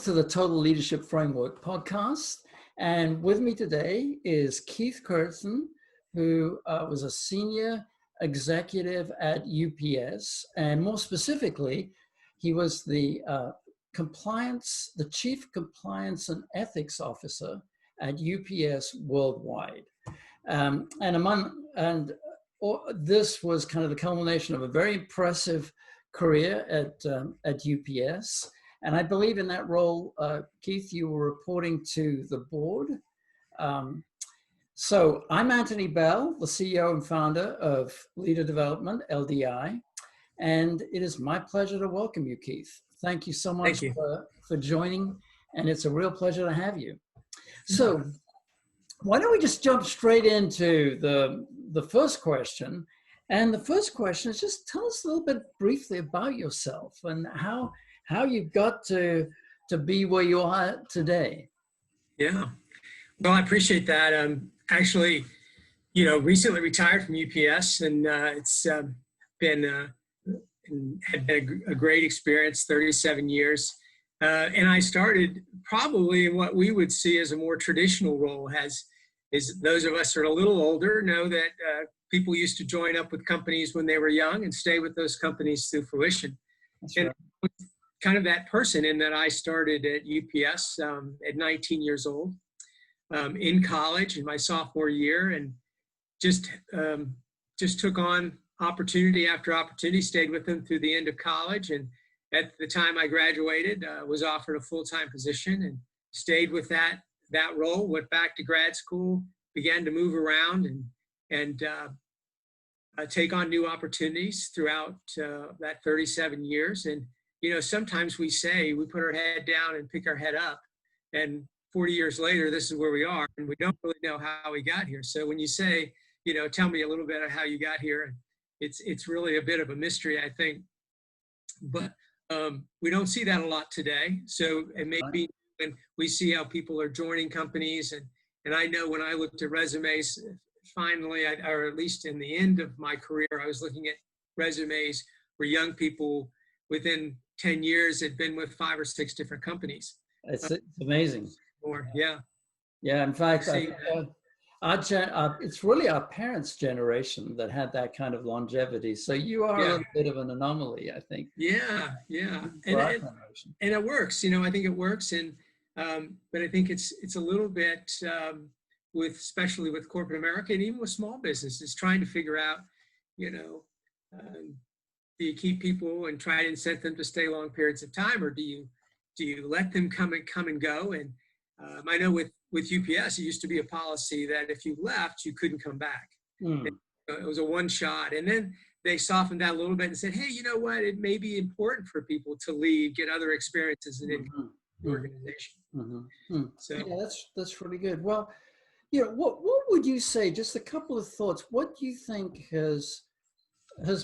to the Total Leadership Framework podcast. And with me today is Keith Cureton, who was a senior executive at UPS. And more specifically, he was the chief compliance and ethics officer at UPS worldwide. This was kind of the culmination of a very impressive career at UPS. And I believe in that role, Keith, you were reporting to the board. So I'm Antony Bell, the CEO and founder of Leader Development, LDI. And it is my pleasure to welcome you, Keith. Thank you so much for joining. And it's a real pleasure to have you. So why don't we just jump straight into the first question? And the first question is just tell us a little bit briefly about yourself and how you got to be where you are today. Yeah, well, I appreciate that. Actually, recently retired from UPS, and it's been a great experience, 37 years. And I started probably in what we would see as a more traditional role. Is those of us who are a little older know that people used to join up with companies when they were young and stay with those companies through fruition. That's right. And kind of that person in that I started at UPS at 19 years old in college in my sophomore year, and just took on opportunity after opportunity, stayed with them through the end of college. And at the time I graduated, was offered a full-time position and stayed with that role, went back to grad school, began to move around and take on new opportunities throughout that 37 years. And sometimes we put our head down and pick our head up, and 40 years later, this is where we are, and we don't really know how we got here. So when you say, tell me a little bit of how you got here, it's really a bit of a mystery, I think. But we don't see that a lot today. So it may be when we see how people are joining companies, and I know when I looked at resumes, finally, or at least in the end of my career, I was looking at resumes where young people within 10 years had been with 5 or 6 different companies. It's amazing. Yeah. Yeah, in fact, it's really our parents' generation that had that kind of longevity. So you are a little bit of an anomaly, I think. Yeah. And it works, I think it works. And but I think it's a little bit especially with corporate America and even with small businesses, trying to figure out, do you keep people and try to incent them to stay long periods of time, or do you let them come and go? And I know with UPS, it used to be a policy that if you left, you couldn't come back. It was a one shot. And then they softened that a little bit and said, hey, you know what? It may be important for people to leave, get other experiences in the organization. So yeah, that's really good. Well, what would you say, just a couple of thoughts, what do you think has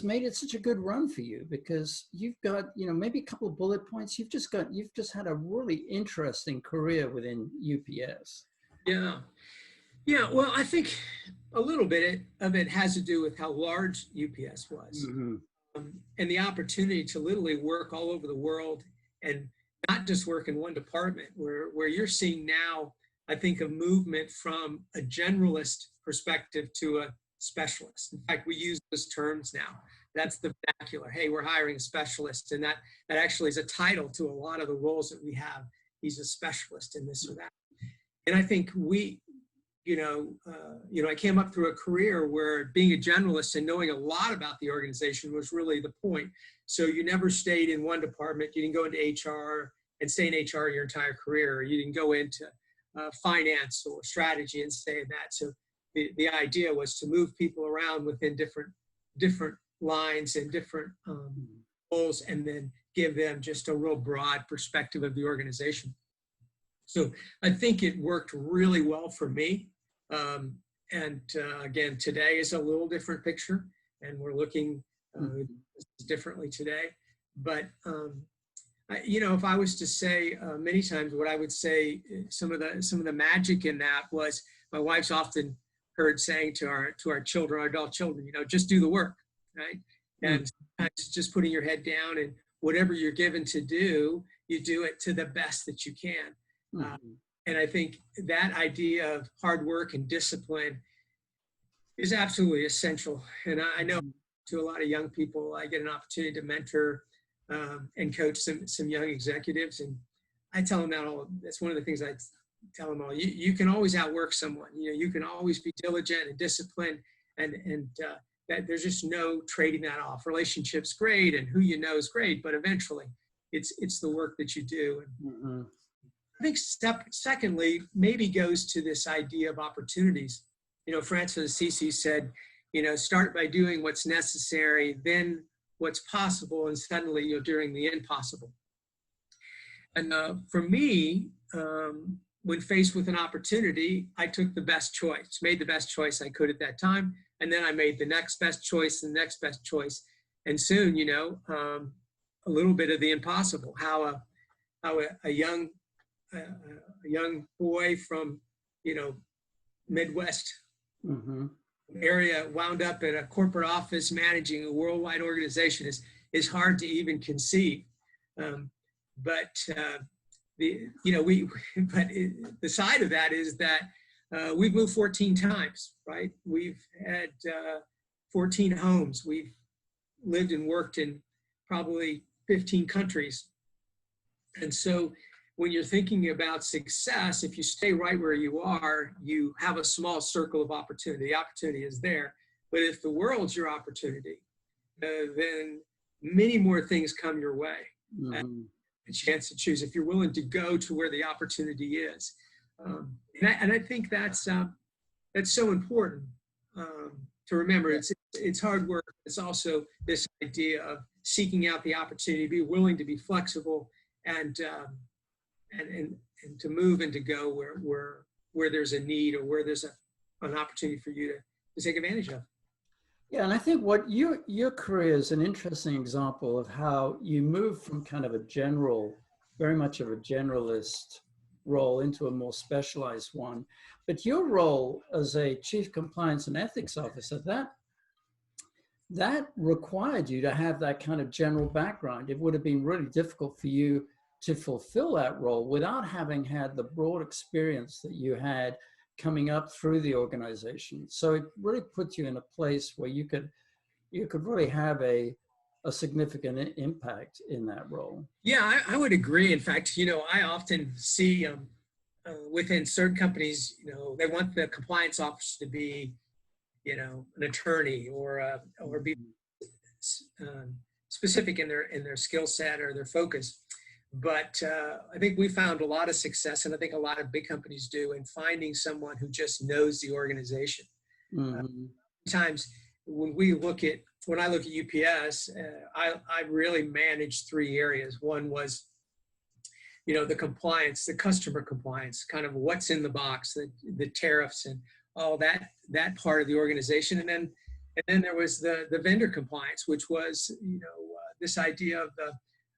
made it such a good run for you? Because you've got, maybe a couple of bullet points. You've just had a really interesting career within UPS. Yeah. Well, I think a little bit of it has to do with how large UPS was, and the opportunity to literally work all over the world and not just work in one department, where you're seeing now, I think, a movement from a generalist perspective to a specialist. In fact, we use those terms now. That's the vernacular. Hey, we're hiring a specialist, and that actually is a title to a lot of the roles that we have. He's a specialist in this or that. And I think I came up through a career where being a generalist and knowing a lot about the organization was really the point. So you never stayed in one department. You didn't go into HR and stay in HR your entire career. Or you didn't go into finance or strategy and stay in that. So the idea was to move people around within different lines and different roles, and then give them just a real broad perspective of the organization. So I think it worked really well for me. Again, today is a little different picture, and we're looking differently today. But if I was to say many times, what I would say, some of the magic in that was my wife's often heard saying to our children, our adult children, just do the work, right? And just putting your head down, and whatever you're given to do, you do it to the best that you can. Mm-hmm. And I think that idea of hard work and discipline is absolutely essential. And I know to a lot of young people, I get an opportunity to mentor and coach some young executives. And I tell them that that's one of the things I tell them all. You can always outwork someone. You can always be diligent and disciplined, and that there's just no trading that off. Relationships great, and who you know is great, but eventually it's the work that you do. Mm-hmm. I think secondly, maybe goes to this idea of opportunities. Francis Assisi said, start by doing what's necessary, then what's possible, and suddenly you're doing the impossible. And for me, when faced with an opportunity, I took the best choice, made the best choice I could at that time. And then I made the next best choice and the next best choice. And soon, a little bit of the impossible, how a young boy from, Midwest Mm-hmm. area wound up at a corporate office managing a worldwide organization is hard to even conceive. But the side of that is that we've moved 14 times, right? We've had 14 homes. We've lived and worked in probably 15 countries. And so when you're thinking about success, if you stay right where you are, you have a small circle of opportunity. The opportunity is there. But if the world's your opportunity, then many more things come your way. Mm-hmm. A chance to choose if you're willing to go to where the opportunity is. And I think that's so important to remember. It's hard work. It's also this idea of seeking out the opportunity, be willing to be flexible, and to move and to go where there's a need or where there's an opportunity for you to take advantage of. Yeah, and I think what your career is an interesting example of how you move from kind of very much of a generalist role into a more specialized one. But your role as a chief compliance and ethics officer, that required you to have that kind of general background. It would have been really difficult for you to fulfill that role without having had the broad experience that you had coming up through the organization. So it really puts you in a place where you could really have a significant impact in that role. Yeah, I would agree. In fact, I often see within certain companies, they want the compliance officer to be, an attorney or be specific in their skill set or their focus. But I think we found a lot of success, and I think a lot of big companies do, in finding someone who just knows the organization. Mm-hmm. Sometimes when I look at UPS, I really managed three areas. One was, the compliance, the customer compliance, kind of what's in the box, the tariffs and all that part of the organization. And then there was the vendor compliance, which was, this idea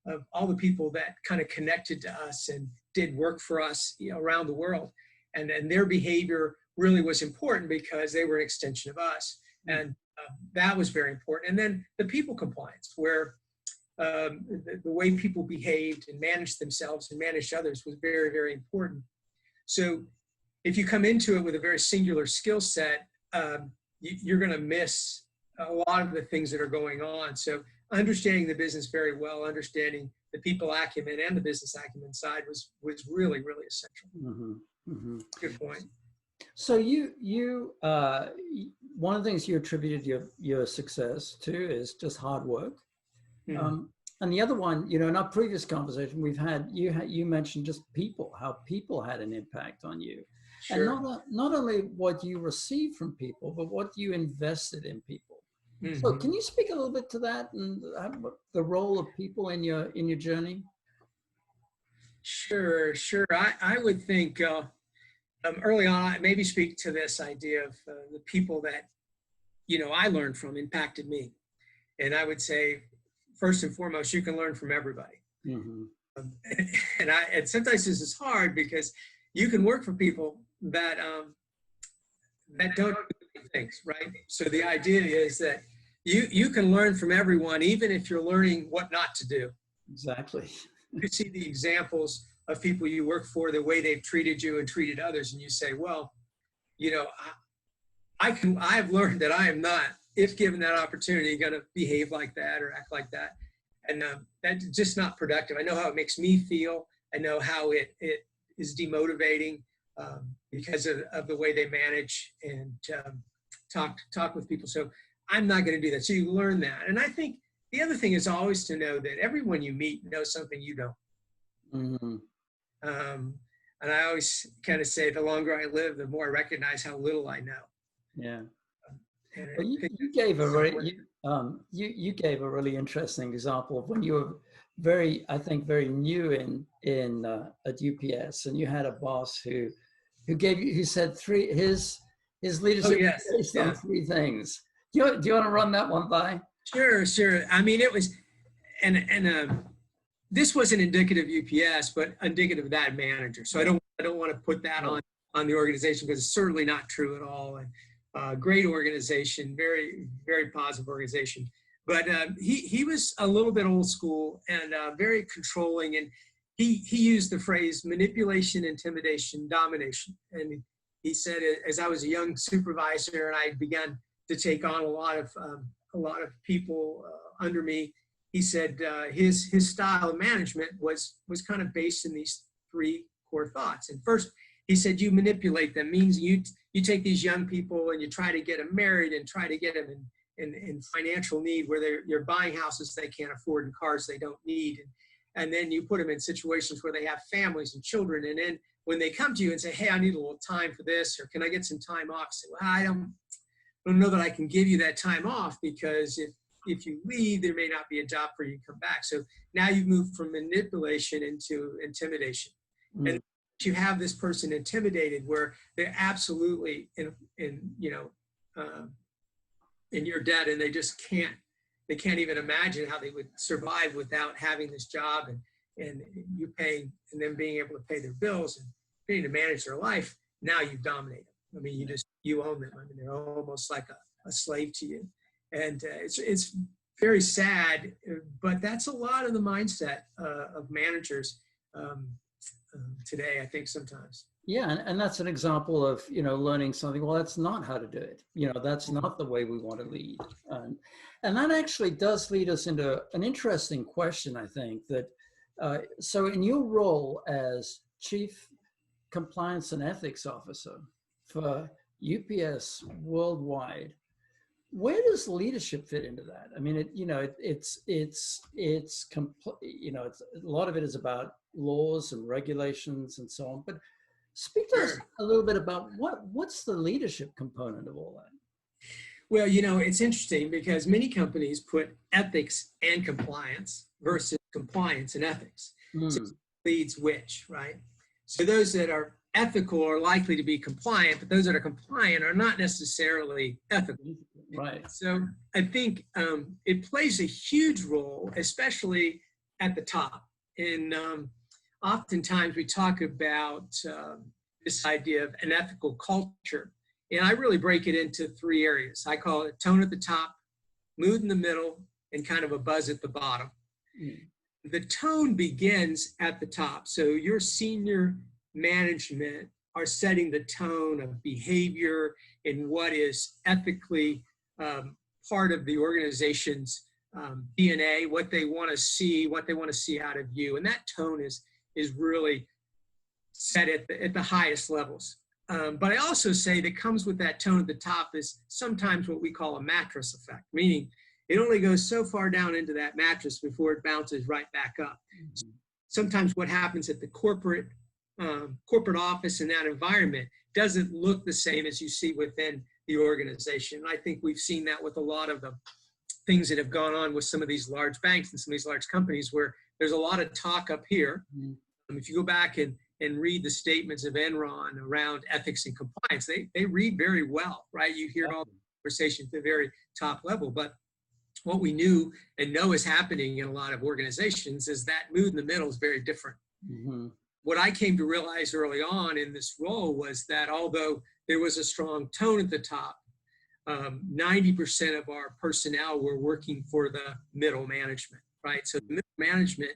of all the people that kind of connected to us and did work for us around the world. And their behavior really was important because they were an extension of us. And that was very important. And then the people compliance, where the way people behaved and managed themselves and managed others was very, very important. So if you come into it with a very singular skill set, you're going to miss a lot of the things that are going on. So understanding the business very well, understanding the people acumen and the business acumen side was really, really essential. Mm-hmm. Mm-hmm. Good point. So you one of the things you attributed your success to is just hard work. Mm-hmm. And the other one, in our previous conversation we've had, you mentioned just people, how people had an impact on you. Sure. And not only what you received from people, but what you invested in people. Mm-hmm. So can you speak a little bit to that and the role of people in your journey? Sure. I would think early on, I maybe speak to this idea of the people that, I learned from impacted me. And I would say, first and foremost, you can learn from everybody. Mm-hmm. And sometimes this is hard because you can work for people that don't do things, right? So the idea is that you can learn from everyone, even if you're learning what not to do. Exactly. you see the examples of people you work for, the way they've treated you and treated others, and you say, well, you know, I've learned that I am not, if given that opportunity, going to behave like that or act like that. And that's just not productive. I know how it makes me feel. I know how it is demotivating because of the way they manage and talk with people. So I'm not going to do that. So you learn that. And I think the other thing is always to know that everyone you meet knows something you don't. Mm-hmm. And I always kind of say, the longer I live, the more I recognize how little I know. Yeah. Well, you gave a very you gave a really interesting example of when you were very new at UPS, and you had a boss who said his leadership was based on three things. Do you want to run that one by? Sure. I mean, it was, and this wasn't indicative of UPS, but indicative of that manager. So I don't want to put that on the organization, because it's certainly not true at all. And great organization, very, very positive organization. But he was a little bit old school and very controlling. And he used the phrase manipulation, intimidation, domination. And he said, as I was a young supervisor and I began to take on a lot of people under me, he said his style of management was kind of based in these three core thoughts. And first, he said, you manipulate them, means you take these young people and you try to get them married and try to get them in financial need, where you're buying houses they can't afford and cars they don't need. And then you put them in situations where they have families and children. And then when they come to you and say, hey, I need a little time for this, or can I get some time off? Say, well, I don't know that I can give you that time off, because if you leave, there may not be a job for you to come back. So now you've moved from manipulation into intimidation. Mm-hmm. And you have this person intimidated where they're absolutely in your debt, and they just can't even imagine how they would survive without having this job and you paying, and them being able to pay their bills and being to manage their life. Now you've dominated them. I mean, you own them. I mean, they're almost like a slave to you. And it's very sad, but that's a lot of the mindset of managers today, I think, sometimes. Yeah, and that's an example of, learning something. Well, that's not how to do it. That's not the way we want to lead. And that actually does lead us into an interesting question, I think, that so in your role as Chief Compliance and Ethics Officer for UPS worldwide, where does leadership fit into that? I mean, it's a lot of it is about laws and regulations and so on. But speak to us a little bit about what's the leadership component of all that? Well, it's interesting because many companies put ethics and compliance versus compliance and ethics. So leads which, right? So those that are ethical are likely to be compliant, but those that are compliant are not necessarily ethical. Right. So I think it plays a huge role, especially at the top. And oftentimes we talk about this idea of an ethical culture. And I really break it into three areas. I call it tone at the top, mood in the middle, and kind of a buzz at the bottom. The tone begins at the top. So your senior management are setting the tone of behavior and what is ethically part of the organization's DNA, what they want to see out of you. And that tone is really set at the highest levels. But I also say that comes with that tone at the top is sometimes what we call a mattress effect, meaning it only goes so far down into that mattress before it bounces right back up. Mm-hmm. Sometimes what happens at the corporate office in that environment doesn't look the same as you see within the organization. I think we've seen that with a lot of the things that have gone on with some of these large banks and some of these large companies where there's a lot of talk up here. Mm-hmm. If you go back and read the statements of Enron around ethics and compliance, they read very well, right? You hear all the conversation at the very top level, but what we knew and know is happening in a lot of organizations is that mood in the middle is very different. Mm-hmm. What I came to realize early on in this role was that although there was a strong tone at the top, 90% of our personnel were working for the middle management, right? So the middle management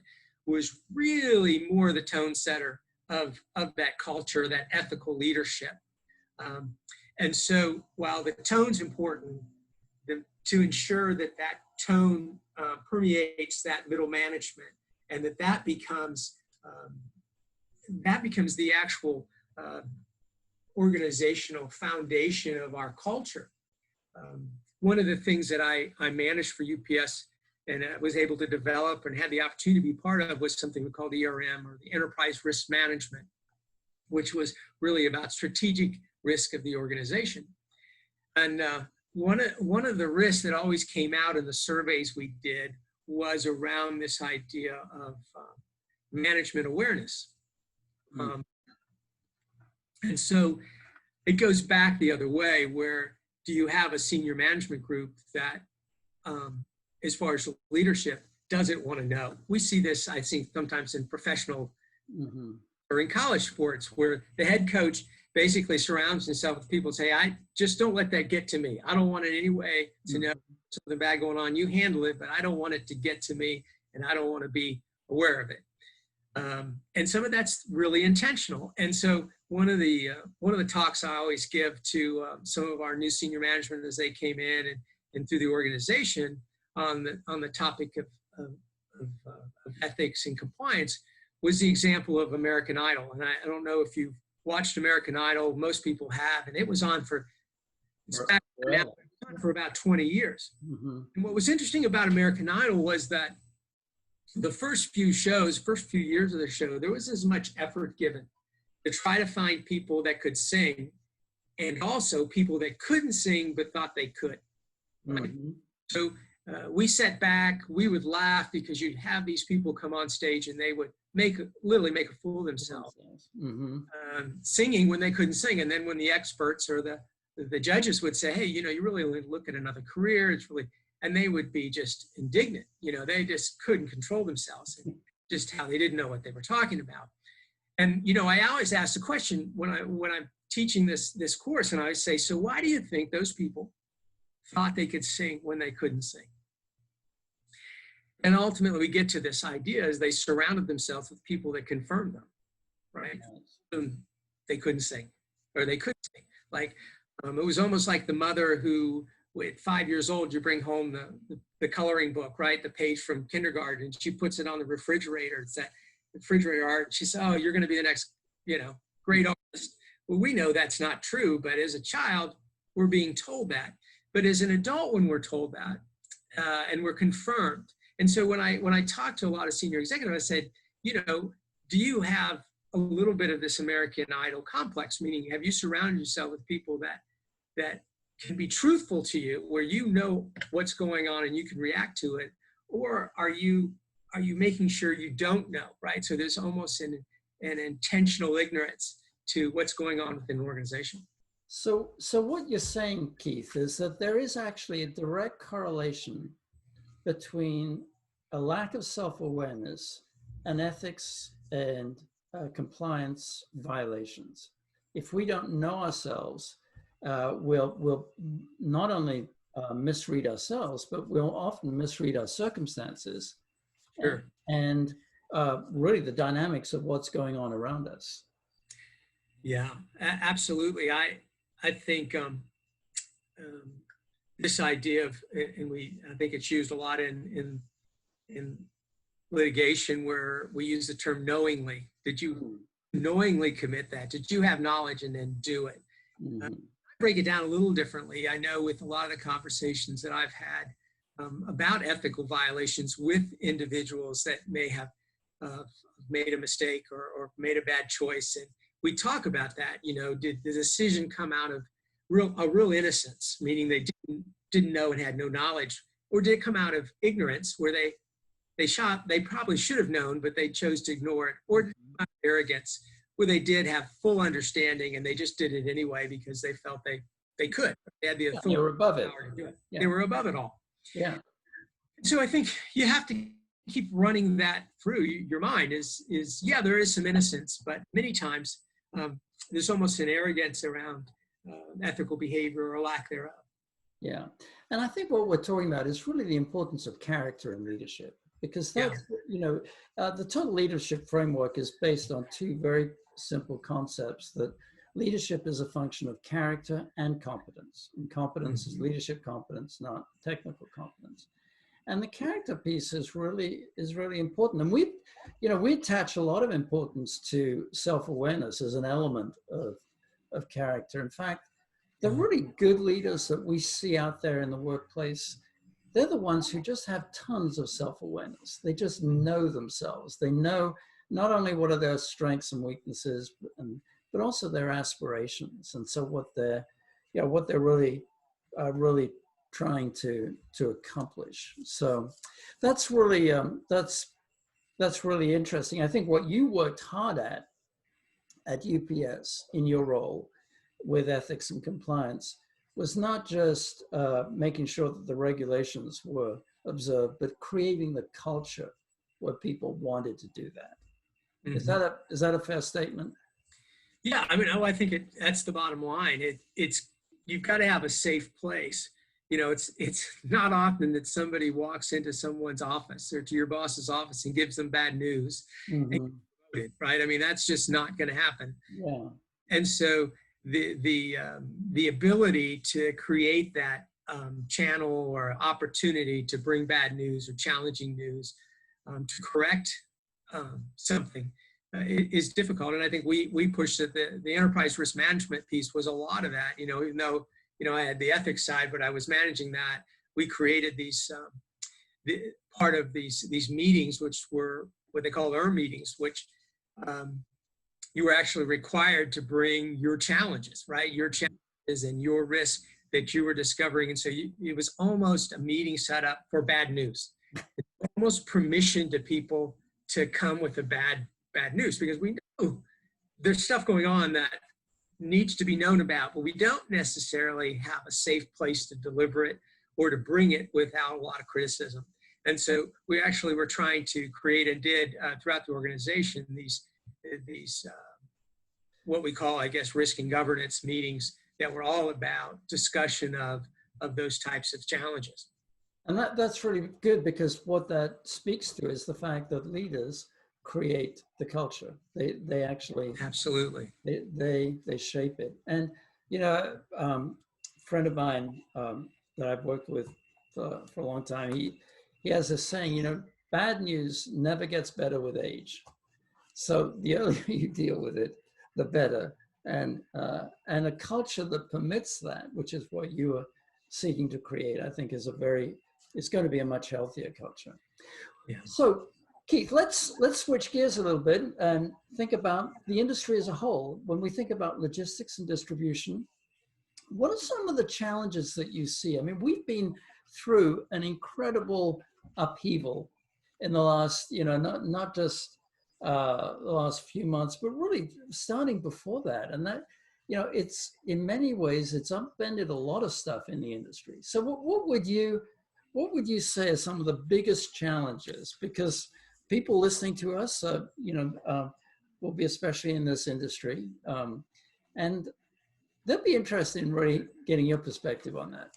was really more the tone setter of that culture, that ethical leadership. And so while the tone's important, to ensure that that tone permeates that middle management, and that becomes the actual organizational foundation of our culture. One of the things that I managed for UPS and I was able to develop and had the opportunity to be part of was something we called ERM, or the Enterprise Risk Management, which was really about strategic risk of the organization. And one of the risks that always came out in the surveys we did was around this idea of management awareness. And so it goes back the other way, where do you have a senior management group that, as far as leadership, doesn't want to know? We see this, I think, sometimes in professional or in college sports, where the head coach basically surrounds himself with people and say, I just don't let that get to me. I don't want it anyway to know something bad going on. You handle it, but I don't want it to get to me, and I don't want to be aware of it. And some of that's really intentional. And so one of the talks I always give to some of our new senior management as they came in and through the organization on the topic of ethics and compliance was the example of American Idol. And I don't know if you've watched American Idol. Most people have, and it was on for about 20 years. And what was interesting about American Idol was that the first few years of the show, there was as much effort given to try to find people that could sing, and also people that couldn't sing but thought they could. Right? So we sat back, we would laugh, because you'd have these people come on stage and they would literally make a fool of themselves, singing when they couldn't sing. And then when the experts or the judges would say, hey, you really look at another career, and they would be just indignant. They just couldn't control themselves, and just how they didn't know what they were talking about. And, I always ask the question when I'm teaching this course, and I say, so why do you think those people thought they could sing when they couldn't sing? And ultimately we get to this idea as they surrounded themselves with people that confirmed them, right? They couldn't sing, or they could sing. Like, it was almost like the mother who, at 5 years old, you bring home the coloring book, right? The page from kindergarten, and she puts it on the refrigerator. It's that refrigerator art. She says, oh, you're going to be the next, great artist. Well, we know that's not true, but as a child, we're being told that. But as an adult, when we're told that, and we're confirmed. And so when I talk to a lot of senior executives, I said, do you have a little bit of this American Idol complex? Meaning, have you surrounded yourself with people that can be truthful to you, where what's going on and you can react to it? Or are you making sure you don't know, right? So there's almost an intentional ignorance to what's going on within an organization. So what you're saying, Keith, is that there is actually a direct correlation between a lack of self-awareness and ethics and compliance violations. If we don't know ourselves, we'll not only misread ourselves, but we'll often misread our circumstances. Sure. And really the dynamics of what's going on around us. Yeah, absolutely. I think this idea of, and I think it's used a lot in litigation, where we use the term knowingly. Did you knowingly commit that? Did you have knowledge and then do it? I break it down a little differently. I know with a lot of the conversations that I've had about ethical violations with individuals that may have made a mistake or made a bad choice, and we talk about that. Did the decision come out of real innocence, meaning they didn't know and had no knowledge, or did it come out of ignorance, where they probably should have known, but they chose to ignore it, or arrogance, where they did have full understanding and they just did it anyway because they felt they could. They had the authority. They were above it. To do it. Yeah. They were above it all. Yeah. So I think you have to keep running that through your mind. Is yeah, there is some innocence, but many times there's almost an arrogance around ethical behavior or lack thereof. Yeah. And I think what we're talking about is really the importance of character in leadership. because that's, the total leadership framework is based on two very simple concepts: that leadership is a function of character and competence. And competence is leadership competence, not technical competence. And the character piece is really important. And we attach a lot of importance to self-awareness as an element of character. In fact, the really good leaders that we see out there in the workplace, they're the ones who just have tons of self-awareness. They just know themselves. They know not only what are their strengths and weaknesses, but also their aspirations. And so what they're really trying to accomplish. So that's really that's really interesting. I think what you worked hard at UPS in your role with ethics and compliance was not just making sure that the regulations were observed, but creating the culture where people wanted to do that. Is that a fair statement? Yeah, I mean, I think that's the bottom line. It's you've got to have a safe place. It's not often that somebody walks into someone's office or to your boss's office and gives them bad news, right? I mean, that's just not going to happen. Yeah. And so the ability to create that channel or opportunity to bring bad news or challenging news, to correct something is difficult. And I think we pushed that the enterprise risk management piece was a lot of that, even though, I had the ethics side, but I was managing that. We created these, part of these meetings, which were what they call our meetings, which you were actually required to bring your challenges, right? Your challenges and your risk that you were discovering. And so it was almost a meeting set up for bad news. It's almost permission to people to come with the bad news, because we know there's stuff going on that needs to be known about, but we don't necessarily have a safe place to deliver it or to bring it without a lot of criticism. And so we actually were trying to create and did throughout the organization these what we call, I guess, risk and governance meetings that were all about discussion of those types of challenges. And that's really good, because what that speaks to is the fact that leaders create the culture. They actually absolutely they shape it. And a friend of mine that I've worked with for a long time, he has this saying, bad news never gets better with age. So the earlier you deal with it, the better. And a culture that permits that, which is what you are seeking to create, I think it's going to be a much healthier culture. Yeah. So Keith, let's switch gears a little bit and think about the industry as a whole. When we think about logistics and distribution, what are some of the challenges that you see? I mean, we've been through an incredible upheaval in the last, not just the last few months, but really starting before that. And that, it's in many ways, it's upended a lot of stuff in the industry. So what would you say are some of the biggest challenges? Because people listening to us, will be especially in this industry. And they'll be interested in really getting your perspective on that.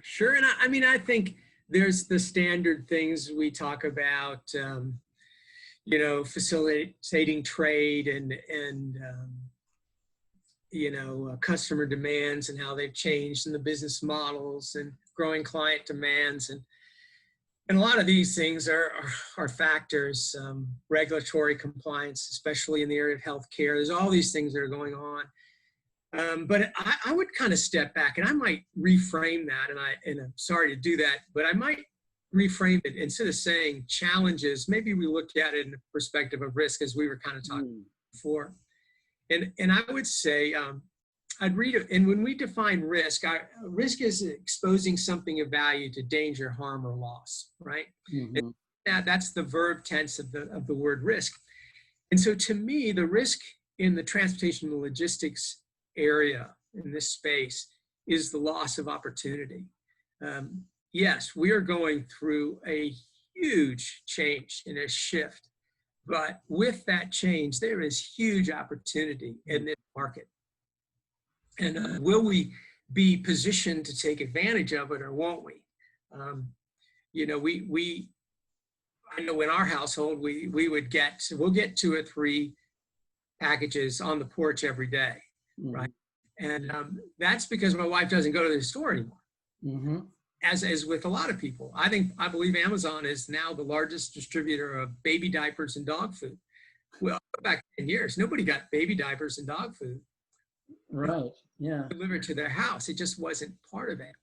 Sure. And I think there's the standard things we talk about, facilitating trade and customer demands and how they've changed in the business models and growing client demands. And a lot of these things are factors, regulatory compliance, especially in the area of healthcare. There's all these things that are going on. But I would kind of step back, and I might reframe that, and I'm sorry to do that, but I might reframe it. Instead of saying challenges, maybe we look at it in the perspective of risk, as we were kind of talking before. And I would say, I'd read it, and when we define risk, risk is exposing something of value to danger, harm, or loss, right? And that's the verb tense of the word risk. And so to me, the risk in the transportation and logistics area in this space is the loss of opportunity. Yes, we are going through a huge change and a shift, but with that change, there is huge opportunity in this market. And will we be positioned to take advantage of it, or won't we? I know in our household, we'll get 2 or 3 packages on the porch every day, right? And that's because my wife doesn't go to the store anymore. As with a lot of people, I believe Amazon is now the largest distributor of baby diapers and dog food. Well, back 10 years, nobody got baby diapers and dog food. Right. Yeah. Delivered to their house. It just wasn't part of it.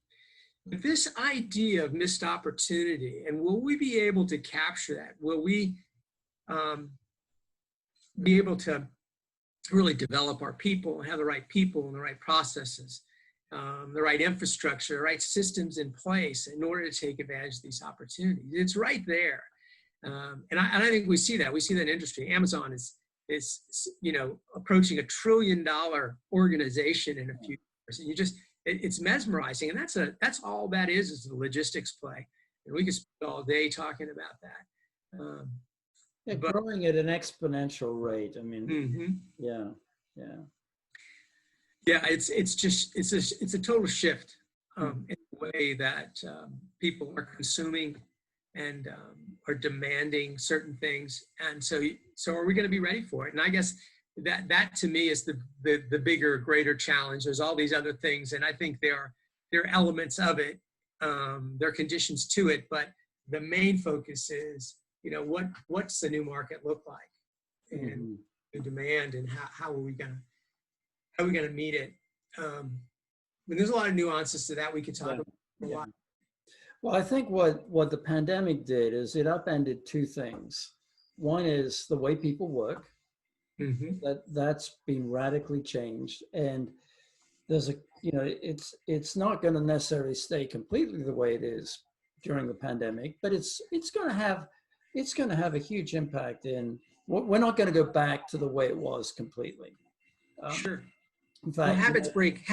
But this idea of missed opportunity, and will we be able to capture that? Will we be able to really develop our people and have the right people and the right processes, the right infrastructure, the right systems in place in order to take advantage of these opportunities? It's right there. And I think we see that. We see that in industry. Amazon is approaching $1 trillion organization in a few years. And it's mesmerizing. And that's all that is the logistics play. And we could spend all day talking about that. But growing at an exponential rate. I mean, yeah. It's a total shift in the way that people are consuming and are demanding certain things. And so are we going to be ready for it? And I guess that to me is the bigger, greater challenge. There's all these other things, and I think there are elements of it. There are conditions to it, but the main focus is, what's the new market look like, and the demand, and how are we going to meet it? There's a lot of nuances to that we could talk about a lot. Well, I think what the pandemic did is it upended 2 things. One is the way people work. That's been radically changed, and there's it's not going to necessarily stay completely the way it is during the pandemic, but it's going to have a huge impact in. We're not going to go back to the way it was completely. Sure. In fact, habits break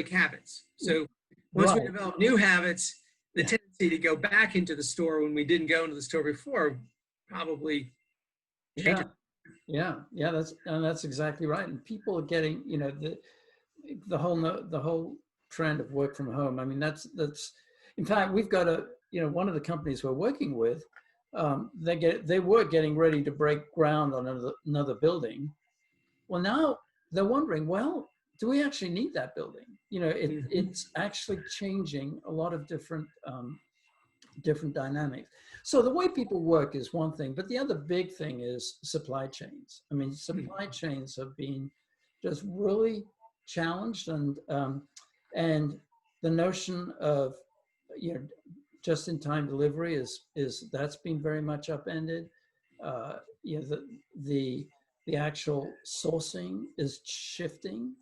habits. So once we develop new habits, the tendency to go back into the store when we didn't go into the store before probably changes. That's exactly right. And people are getting, the whole trend of work from home. I mean, that's in fact, we've got one of the companies we're working with, they were getting ready to break ground on another building. Well, now they're wondering, do we actually need that building? It's actually changing a lot of different dynamics. So the way people work is one thing, but the other big thing is supply chains. I mean, supply chains have been just really challenged, and the notion of just-in-time delivery is that's been very much upended. The actual sourcing is shifting.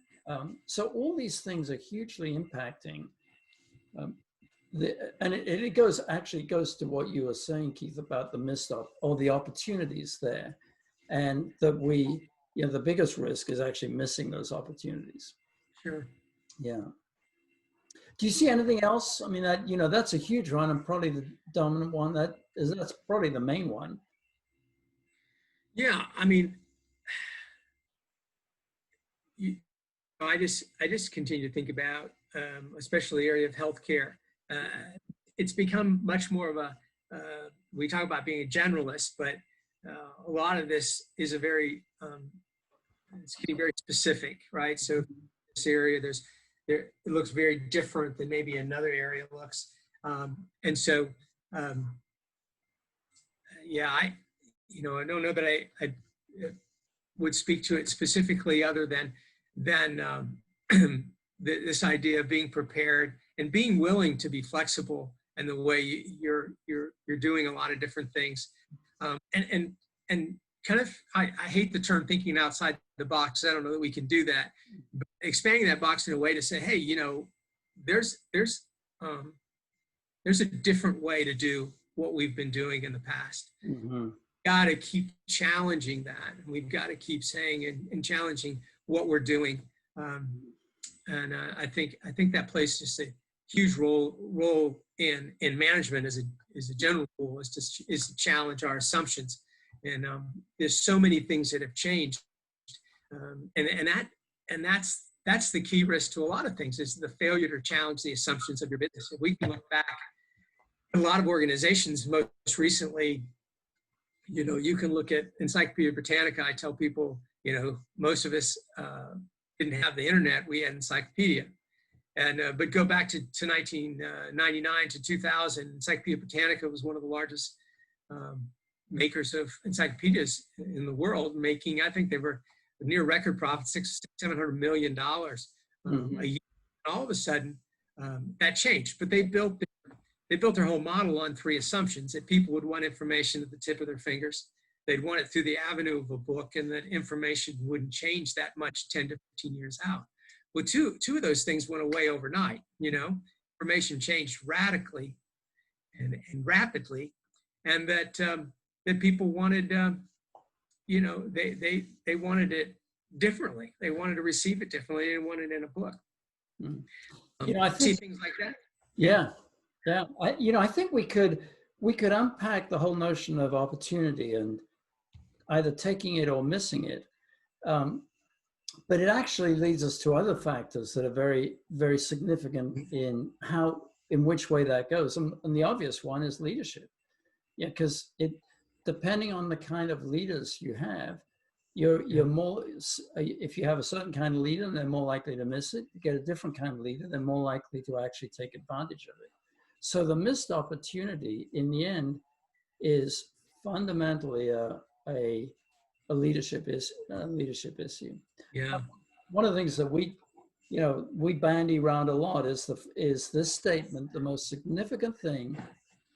So all these things are hugely impacting. And it goes to what you were saying, Keith, about the missed or the opportunities there, and that the biggest risk is actually missing those opportunities. Sure. Yeah. Do you see anything else? I mean, that's a huge one, and probably the dominant one. That's probably the main one. Yeah, I mean, I just continue to think about, especially the area of healthcare. It's become much more of a, we talk about being a generalist, but a lot of this is it's getting very specific, right? So this area, it looks very different than maybe another area looks. And so, I don't know that I would speak to it specifically other than this idea of being prepared and being willing to be flexible in the way you're doing a lot of different things, and kind of I hate the term thinking outside the box. I don't know that we can do that, but expanding that box in a way to say, hey, there's a different way to do what we've been doing in the past. Got to keep challenging that. We've got to keep saying and challenging what we're doing. And I think that plays just a huge role in management as a general rule is to challenge our assumptions. And there's so many things that have changed, and that's the key risk to a lot of things, is the failure to challenge the assumptions of your business. If we can look back, a lot of organizations most recently you can look at Encyclopedia Britannica. I tell people, most of us didn't have the internet. We had encyclopedia. But go back to 1999 to 2000, Encyclopedia Britannica was one of the largest makers of encyclopedias in the world, making, I think they were near record profit, $700 million a year. And all of a sudden, that changed. But they built their whole model on three assumptions: that people would want information at the tip of their fingers, they'd want it through the avenue of a book, and that information wouldn't change that much 10 to 15 years out. Well, two of those things went away overnight. Information changed radically and rapidly, and that people wanted, they wanted it differently. They wanted to receive it differently. They didn't want it in a book. I think, see things like that. Yeah. I think we could unpack the whole notion of opportunity and either taking it or missing it. But it actually leads us to other factors that are very, very significant in which way that goes. And the obvious one is leadership. Yeah, because depending on the kind of leaders you have, you're more, if you have a certain kind of leader, they're more likely to miss it. You get a different kind of leader, they're more likely to actually take advantage of it. So the missed opportunity in the end is fundamentally a leadership issue. Yeah. One of the things that we bandy around a lot is this statement: the most significant thing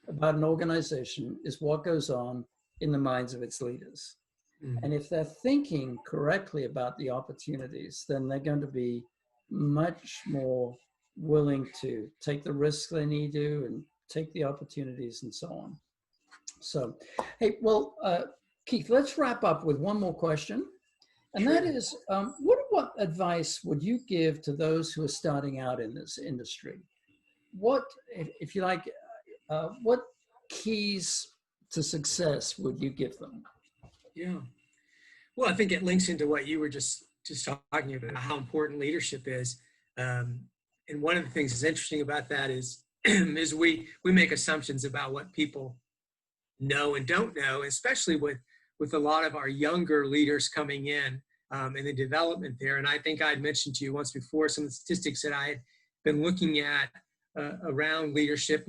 about an organization is what goes on in the minds of its leaders. And if they're thinking correctly about the opportunities, then they're going to be much more willing to take the risks they need to and take the opportunities and so on. So, hey, well, Keith, let's wrap up with one more question. And that is, what advice would you give to those who are starting out in this industry? What, if you like, what keys to success would you give them? Yeah. Well, I think it links into what you were just talking about, how important leadership is. And one of the things that's interesting about that is we make assumptions about what people know and don't know, especially with a lot of our younger leaders coming in and the development there. And I think I'd mentioned to you once before some of the statistics that I had been looking at around leadership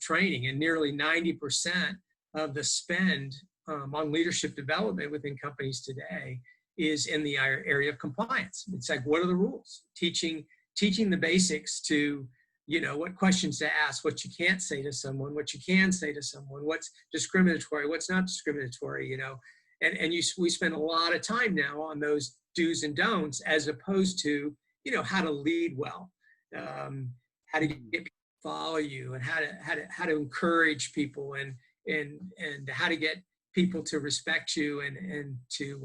training, and nearly 90% of the spend on leadership development within companies today is in the area of compliance. It's like, what are the rules? Teaching the basics to, what questions to ask, what you can't say to someone, what you can say to someone, what's discriminatory, what's not discriminatory, and we spend a lot of time now on those do's and don'ts, as opposed to, how to lead well, how to get people to follow you, and how to encourage people, and how to get people to respect you and to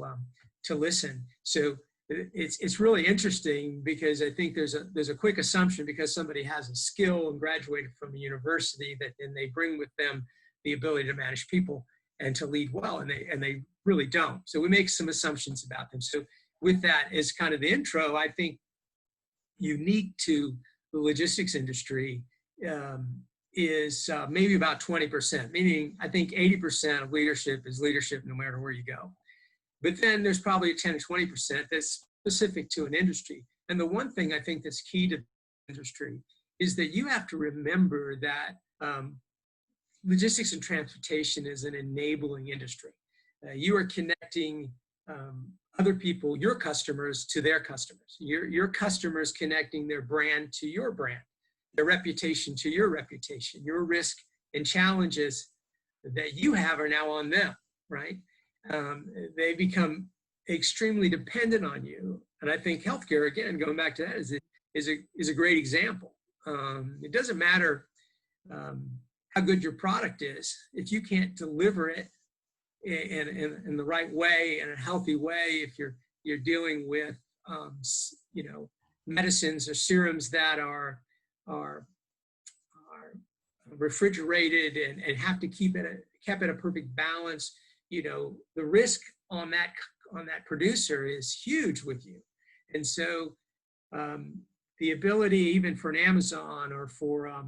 listen. So it's really interesting, because I think there's a quick assumption, because somebody has a skill and graduated from a university, that then they bring with them the ability to manage people and to lead well, and they really don't. So we make some assumptions about them. So with that as kind of the intro, I think unique to the logistics industry is maybe about 20%, meaning I think 80% of leadership is leadership no matter where you go. But then there's probably 10 to 20% that's specific to an industry. And the one thing I think that's key to the industry is that you have to remember that logistics and transportation is an enabling industry. You are connecting other people, your customers, to their customers. Your customers connecting their brand to your brand, their reputation to your reputation. Your risk and challenges that you have are now on them, right? They become extremely dependent on you. And I think healthcare, again, going back to that, is a great example. It doesn't matter how good your product is, if you can't deliver it in the right way, in a healthy way, if you're dealing with medicines or serums that are refrigerated and have to kept at a perfect balance, the risk on that producer is huge with you. And so the ability, even for an Amazon or for a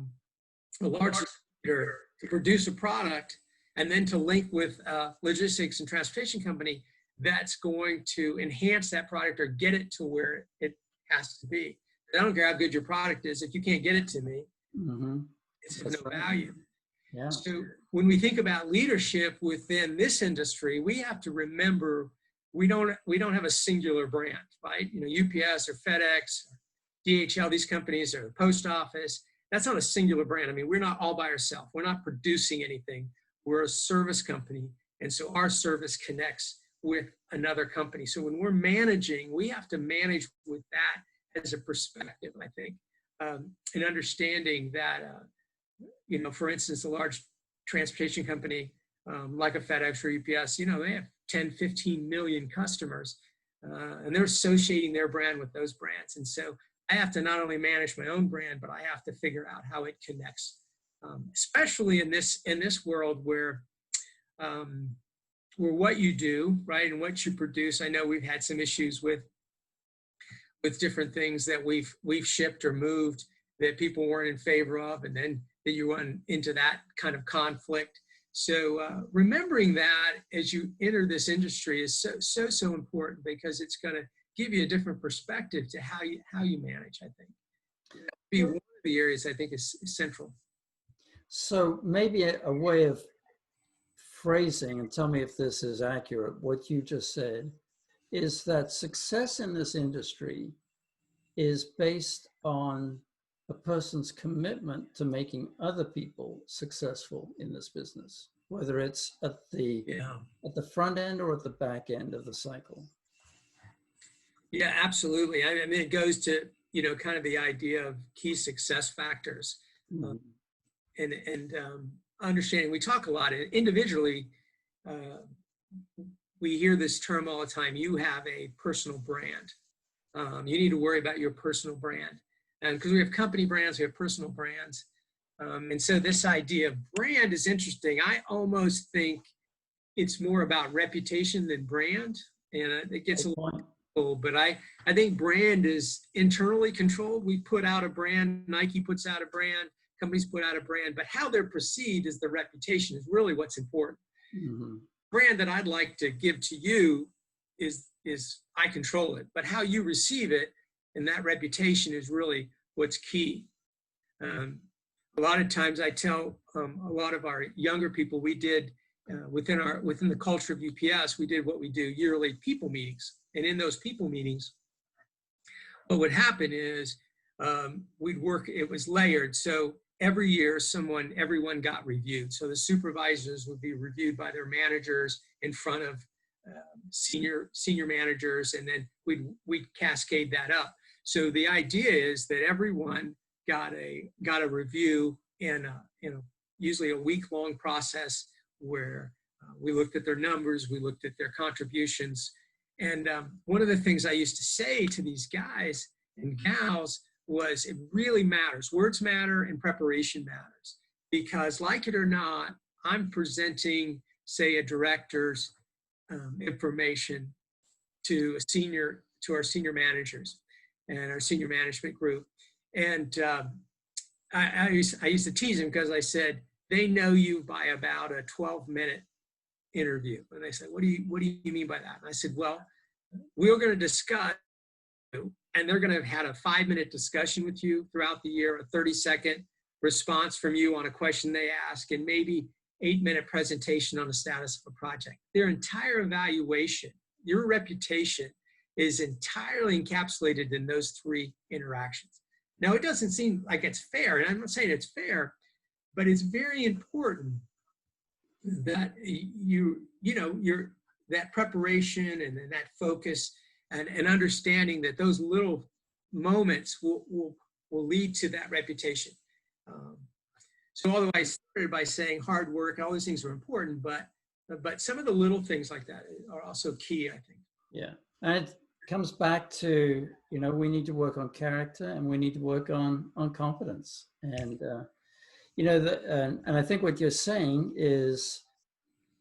large distributor, to produce a product and then to link with logistics and transportation company that's going to enhance that product or get it to where it has to be. I don't care how good your product is. If you can't get it to me, it's of no value. Yeah. So when we think about leadership within this industry, we have to remember we don't have a singular brand, right? You know, UPS or FedEx, DHL, these companies, or the post office. That's not a singular brand. I mean, we're not all by ourselves. We're not producing anything. We're a service company, and so our service connects with another company. So when we're managing, we have to manage with that as a perspective, I think, and understanding that, you know, for instance, a large transportation company like a FedEx or UPS, you know, they have 10, 15 million customers, and they're associating their brand with those brands. And so I have to not only manage my own brand, but I have to figure out how it connects, especially in this world where what you do, right, and what you produce. I know we've had some issues with different things that we've shipped or moved that people weren't in favor of, and then that you run into that kind of conflict. So remembering that as you enter this industry is so important, because it's going to give you a different perspective to how you manage, I think. That'd be one of the areas I think is central. So maybe a way of phrasing, and tell me if this is accurate, what you just said, is that success in this industry is based on a person's commitment to making other people successful in this business, whether it's at the front end or at the back end of the cycle. Yeah, absolutely. I mean, it goes to, you know, kind of the idea of key success factors, and understanding. We talk a lot individually. We hear this term all the time. You have a personal brand. You need to worry about your personal brand. And because we have company brands, we have personal brands. And so this idea of brand is interesting. I almost think it's more about reputation than brand. And it gets a little, but I think brand is internally controlled. We put out a brand, Nike puts out a brand, companies put out a brand, but how they're perceived as the reputation is really what's important. Brand that I'd like to give to you is I control it, but how you receive it and that reputation is really what's key. A lot of times I tell a lot of our younger people, we did within the culture of UPS, we did what we do yearly people meetings. And in those people meetings, what would happen is we'd work, it was layered. So every year everyone got reviewed. So the supervisors would be reviewed by their managers in front of senior managers, and then we'd cascade that up. So the idea is that everyone got a review in usually a week-long process where we looked at their numbers, we looked at their contributions. And one of the things I used to say to these guys and gals was, it really matters. Words matter and preparation matters, because like it or not, I'm presenting, say, a director's information to our senior managers and our senior management group. And I used to tease them, because I said, they know you by about a 12-minute interview. And they said, what do you mean by that? And I said, well, we're going to discuss, and they're going to have had a 5-minute discussion with you throughout the year, a 30-second response from you on a question they ask, and maybe 8-minute presentation on the status of a project. Their entire evaluation, your reputation, is entirely encapsulated in those 3 interactions. Now, it doesn't seem like it's fair, and I'm not saying it's fair, but it's very important that you're that preparation and that focus and understanding that those little moments will lead to that reputation. So although I started by saying hard work, all these things are important, but some of the little things like that are also key, I think. Yeah, and it comes back to, we need to work on character, and we need to work on confidence. And and I think what you're saying is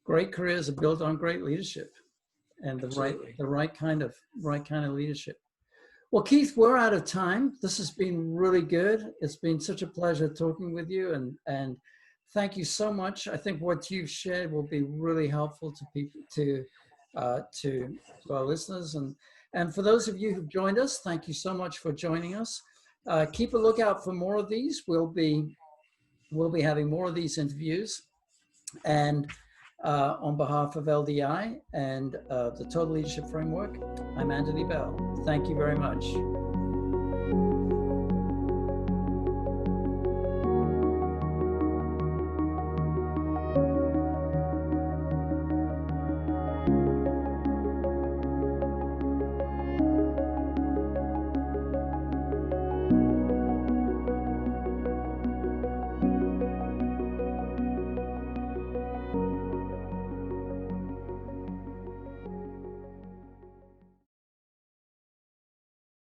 great careers are built on great leadership, and the right kind of leadership. Well, Keith, we're out of time. This has been really good. It's been such a pleasure talking with you. And thank you so much. I think what you've shared will be really helpful to people, to our listeners, and for those of you who've joined us, thank you so much for joining us. Keep a lookout for more of these. We'll be having more of these interviews, and on behalf of LDI and the Total Leadership Framework, I'm Antony Bell. Thank you very much.